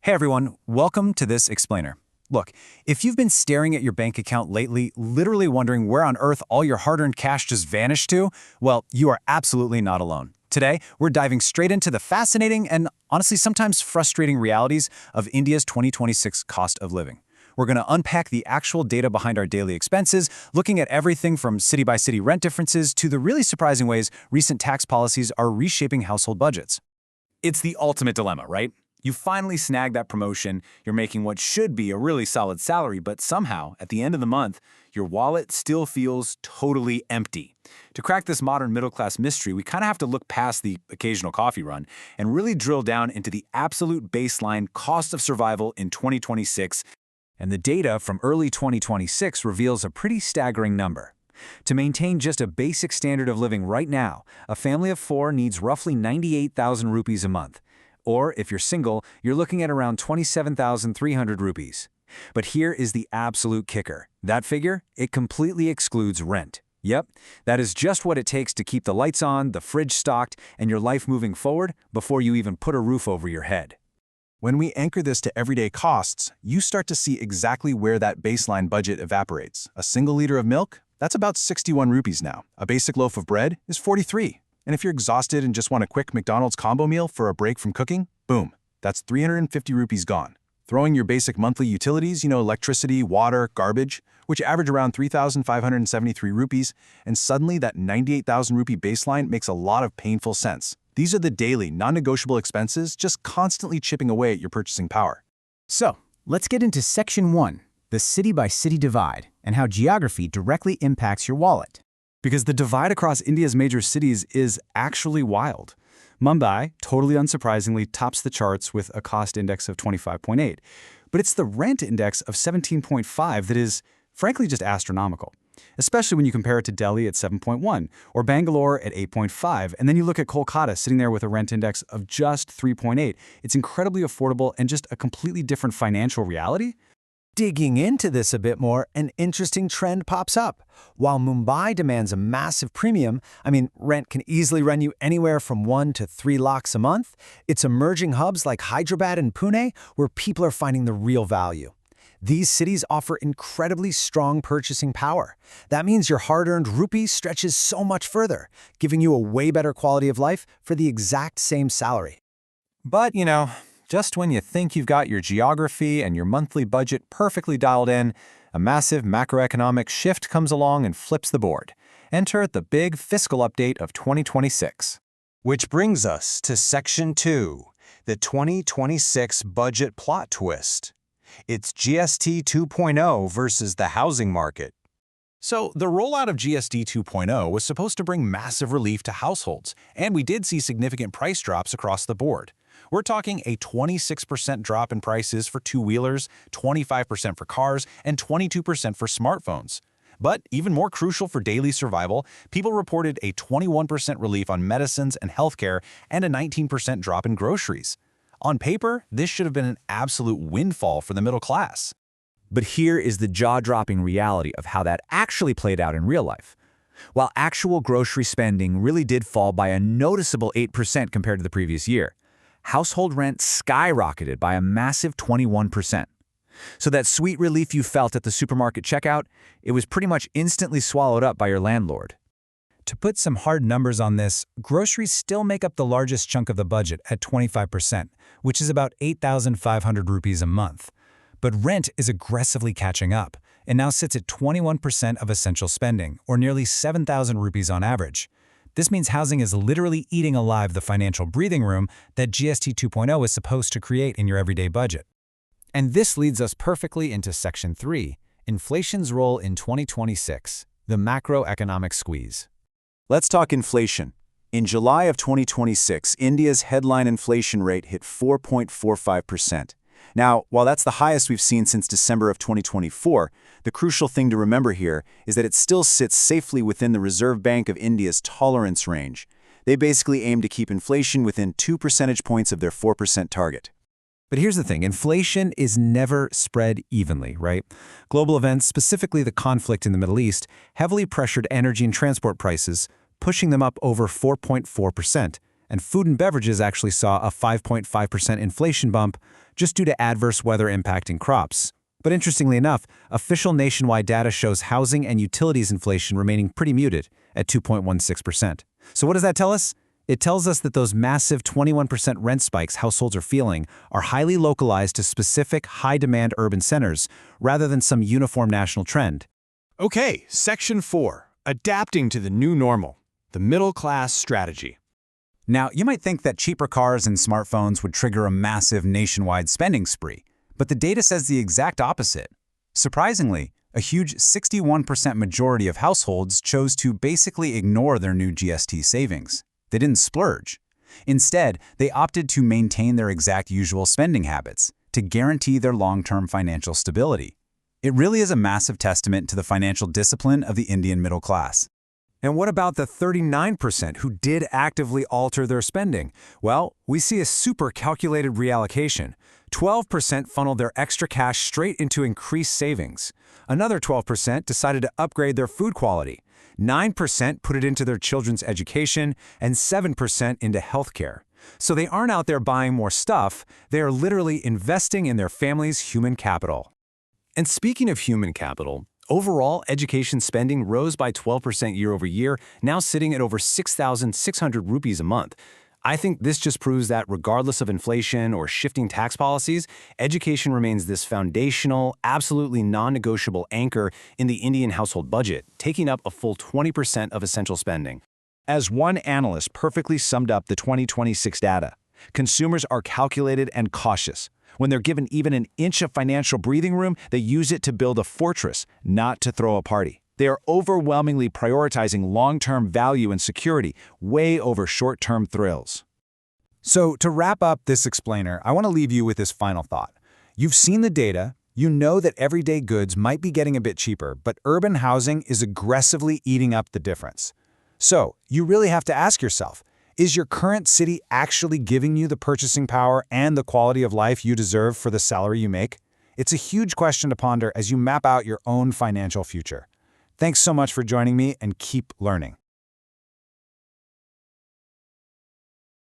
Hey everyone, welcome to this explainer. Look, if you've been staring at your bank account lately, literally wondering where on earth all your hard-earned cash just vanished to, well, you are absolutely not alone. Today, we're diving straight into the fascinating and honestly sometimes frustrating realities of India's 2026 cost of living. We're going to unpack the actual data behind our daily expenses, looking at everything from city-by-city rent differences to the really surprising ways recent tax policies are reshaping household budgets. It's the ultimate dilemma, right? You finally snag that promotion, you're making what should be a really solid salary, but somehow, at the end of the month, your wallet still feels totally empty. To crack this modern middle-class mystery, we kind of have to look past the occasional coffee run and really drill down into the absolute baseline cost of survival in 2026. And the data from early 2026 reveals a pretty staggering number. To maintain just a basic standard of living right now, a family of four needs roughly 98,000 rupees a month. Or, if you're single, you're looking at around 27,300 rupees. But here is the absolute kicker. That figure, it completely excludes rent. Yep, that is just what it takes to keep the lights on, the fridge stocked, and your life moving forward before you even put a roof over your head. When we anchor this to everyday costs, you start to see exactly where that baseline budget evaporates. A single liter of milk? That's about 61 rupees now. A basic loaf of bread is 43. And if you're exhausted and just want a quick McDonald's combo meal for a break from cooking, boom, that's 350 rupees gone. Throwing your basic monthly utilities, electricity, water, garbage, which average around 3,573 rupees, and suddenly that 98,000 rupee baseline makes a lot of painful sense. These are the daily, non-negotiable expenses just constantly chipping away at your purchasing power. So, let's get into Section 1, the city-by-city divide, and how geography directly impacts your wallet. Because the divide across India's major cities is actually wild. Mumbai, totally unsurprisingly, tops the charts with a cost index of 25.8. But it's the rent index of 17.5 that is, frankly, just astronomical. Especially when you compare it to Delhi at 7.1, or Bangalore at 8.5, and then you look at Kolkata sitting there with a rent index of just 3.8. It's incredibly affordable and just a completely different financial reality. Digging into this a bit more, an interesting trend pops up. While Mumbai demands a massive premium, rent can easily run you anywhere from 1 to 3 lakhs a month, it's emerging hubs like Hyderabad and Pune where people are finding the real value. These cities offer incredibly strong purchasing power. That means your hard-earned rupee stretches so much further, giving you a way better quality of life for the exact same salary. But, just when you think you've got your geography and your monthly budget perfectly dialed in, a massive macroeconomic shift comes along and flips the board. Enter the big fiscal update of 2026. Which brings us to Section 2, the 2026 budget plot twist. It's GST 2.0 versus the housing market. So, the rollout of GST 2.0 was supposed to bring massive relief to households, and we did see significant price drops across the board. We're talking a 26% drop in prices for two-wheelers, 25% for cars, and 22% for smartphones. But even more crucial for daily survival, people reported a 21% relief on medicines and healthcare and a 19% drop in groceries. On paper, this should have been an absolute windfall for the middle class. But here is the jaw-dropping reality of how that actually played out in real life. While actual grocery spending really did fall by a noticeable 8% compared to the previous year, household rent skyrocketed by a massive 21%. So that sweet relief you felt at the supermarket checkout, it was pretty much instantly swallowed up by your landlord. To put some hard numbers on this, groceries still make up the largest chunk of the budget at 25%, which is about 8,500 rupees a month. But rent is aggressively catching up, and now sits at 21% of essential spending, or nearly 7,000 rupees on average. This means housing is literally eating alive the financial breathing room that GST 2.0 is supposed to create in your everyday budget. And this leads us perfectly into Section 3, inflation's role in 2026, the macroeconomic squeeze. Let's talk inflation. In July of 2026, India's headline inflation rate hit 4.45%. Now, while that's the highest we've seen since December of 2024, the crucial thing to remember here is that it still sits safely within the Reserve Bank of India's tolerance range. They basically aim to keep inflation within 2 percentage points of their 4% target. But here's the thing, inflation is never spread evenly, right? Global events, specifically the conflict in the Middle East, heavily pressured energy and transport prices, pushing them up over 4.4%. And food and beverages actually saw a 5.5% inflation bump, just due to adverse weather impacting crops. But interestingly enough, official nationwide data shows housing and utilities inflation remaining pretty muted at 2.16%. So what does that tell us? It tells us that those massive 21% rent spikes households are feeling are highly localized to specific high-demand urban centers rather than some uniform national trend. Okay, Section 4, Adapting to the New Normal, the Middle Class Strategy. Now, you might think that cheaper cars and smartphones would trigger a massive nationwide spending spree, but the data says the exact opposite. Surprisingly, a huge 61% majority of households chose to basically ignore their new GST savings. They didn't splurge. Instead, they opted to maintain their exact usual spending habits to guarantee their long-term financial stability. It really is a massive testament to the financial discipline of the Indian middle class. And what about the 39% who did actively alter their spending? Well, we see a super calculated reallocation. 12% funneled their extra cash straight into increased savings. Another 12% decided to upgrade their food quality. 9% put it into their children's education, and 7% into healthcare. So they aren't out there buying more stuff, they are literally investing in their family's human capital. And speaking of human capital, overall education spending rose by 12% year over year, now sitting at over 6,600 rupees a month. I think this just proves that regardless of inflation or shifting tax policies, education remains this foundational, absolutely non-negotiable anchor in the Indian household budget, taking up a full 20% of essential spending. As one analyst perfectly summed up the 2026 data, consumers are calculated and cautious. When they're given even an inch of financial breathing room, they use it to build a fortress, not to throw a party. They are overwhelmingly prioritizing long-term value and security, way over short-term thrills. So to wrap up this explainer, I want to leave you with this final thought. You've seen the data, you know that everyday goods might be getting a bit cheaper, but urban housing is aggressively eating up the difference. So you really have to ask yourself, is your current city actually giving you the purchasing power and the quality of life you deserve for the salary you make? It's a huge question to ponder as you map out your own financial future. Thanks so much for joining me, and keep learning.